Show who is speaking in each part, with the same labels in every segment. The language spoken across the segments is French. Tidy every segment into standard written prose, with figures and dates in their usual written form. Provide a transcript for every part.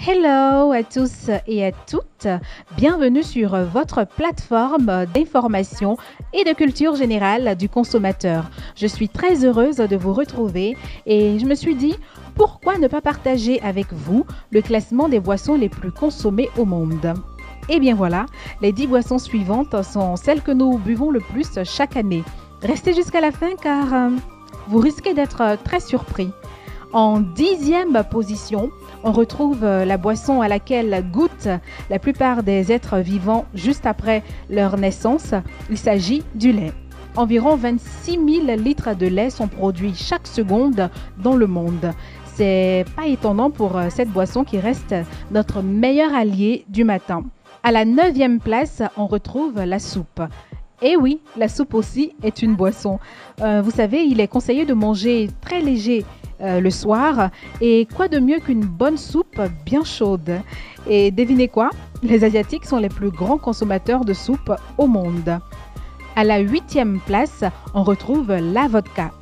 Speaker 1: Hello à tous et à toutes, bienvenue sur votre plateforme d'information et de culture générale du consommateur. Je suis très heureuse de vous retrouver et je me suis dit, pourquoi ne pas partager avec vous le classement des boissons les plus consommées au monde? Et bien voilà, les 10 boissons suivantes sont celles que nous buvons le plus chaque année. Restez jusqu'à la fin car vous risquez d'être très surpris. En 10e position, on retrouve la boisson à laquelle goûtent la plupart des êtres vivants juste après leur naissance. Il s'agit du lait. Environ 26 000 litres de lait sont produits chaque seconde dans le monde. C'est pas étonnant pour cette boisson qui reste notre meilleur allié du matin. À la 9e place, on retrouve la soupe. Et oui, la soupe aussi est une boisson. Vous savez, il est conseillé de manger très léger le soir. Et quoi de mieux qu'une bonne soupe bien chaude? Et devinez quoi? Les Asiatiques sont les plus grands consommateurs de soupe au monde. À la 8e place, on retrouve la vodka.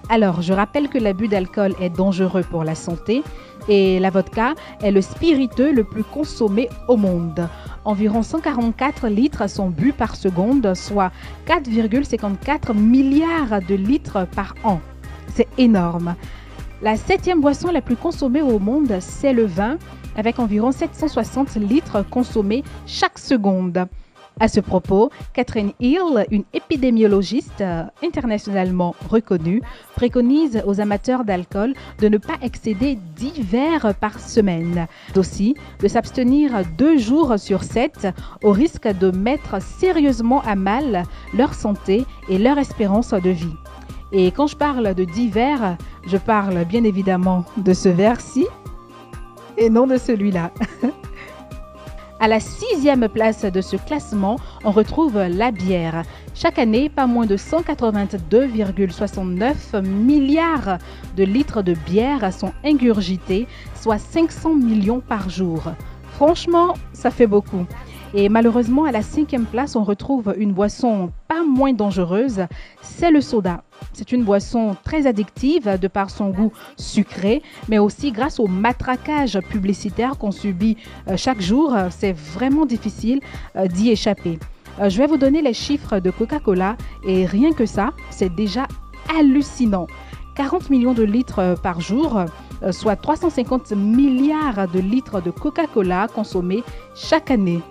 Speaker 1: Alors, je rappelle que l'abus d'alcool est dangereux pour la santé et la vodka est le spiritueux le plus consommé au monde. Environ 144 litres sont bu par seconde, soit 4,54 milliards de litres par an. C'est énorme. La 7e boisson la plus consommée au monde, c'est le vin, avec environ 760 litres consommés chaque seconde. À ce propos, Catherine Hill, une épidémiologiste internationalement reconnue, préconise aux amateurs d'alcool de ne pas excéder 10 verres par semaine. Aussi, de s'abstenir 2 jours sur 7 au risque de mettre sérieusement à mal leur santé et leur espérance de vie. Et quand je parle de 10 verres, je parle bien évidemment de ce verre-ci et non de celui-là. À la 6e place de ce classement, on retrouve la bière. Chaque année, pas moins de 182,69 milliards de litres de bière sont ingurgités, soit 500 millions par jour. Franchement, ça fait beaucoup. Et malheureusement, à la 5e place, on retrouve une boisson pas moins dangereuse, c'est le soda. C'est une boisson très addictive de par son goût sucré, mais aussi grâce au matraquage publicitaire qu'on subit chaque jour. C'est vraiment difficile d'y échapper. Je vais vous donner les chiffres de Coca-Cola et rien que ça, c'est déjà hallucinant. 40 millions de litres par jour, soit 350 milliards de litres de Coca-Cola consommés chaque année.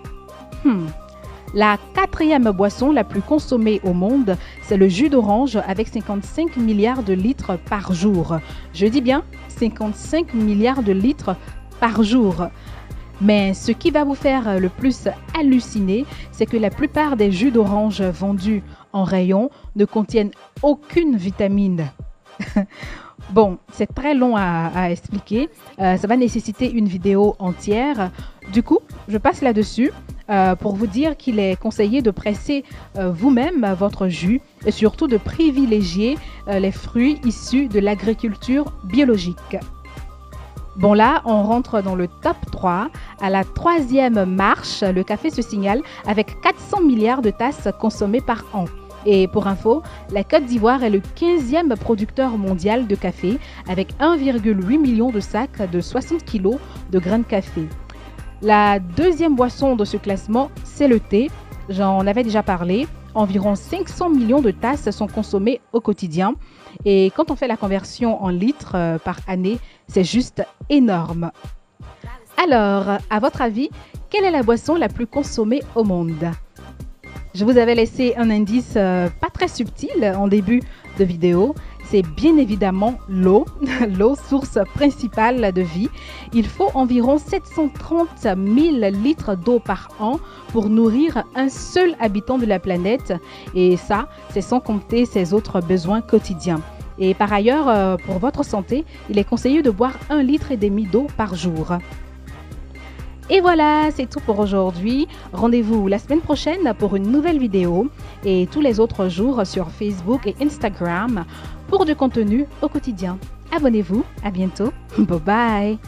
Speaker 1: La 4e boisson la plus consommée au monde, c'est le jus d'orange avec 55 milliards de litres par jour. Je dis bien 55 milliards de litres par jour. Mais ce qui va vous faire le plus halluciner, c'est que la plupart des jus d'orange vendus en rayon ne contiennent aucune vitamine. Bon, c'est très long à expliquer. Ça va nécessiter une vidéo entière. Du coup, je passe là-dessus pour vous dire qu'il est conseillé de presser vous-même votre jus et surtout de privilégier les fruits issus de l'agriculture biologique. Bon là, on rentre dans le top 3. À la 3e marche, le café se signale avec 400 milliards de tasses consommées par an. Et pour info, la Côte d'Ivoire est le 15e producteur mondial de café avec 1,8 million de sacs de 60 kg de grains de café. La 2e boisson de ce classement, c'est le thé. J'en avais déjà parlé. Environ 500 millions de tasses sont consommées au quotidien. Et quand on fait la conversion en litres par année, c'est juste énorme. Alors, à votre avis, quelle est la boisson la plus consommée au monde? Je vous avais laissé un indice pas très subtil en début de vidéo. C'est bien évidemment l'eau, l'eau source principale de vie. Il faut environ 730 000 litres d'eau par an pour nourrir un seul habitant de la planète. Et ça, c'est sans compter ses autres besoins quotidiens. Et par ailleurs, pour votre santé, il est conseillé de boire 1,5 litre d'eau par jour. Et voilà, c'est tout pour aujourd'hui. Rendez-vous la semaine prochaine pour une nouvelle vidéo et tous les autres jours sur Facebook et Instagram pour du contenu au quotidien. Abonnez-vous, à bientôt, bye bye.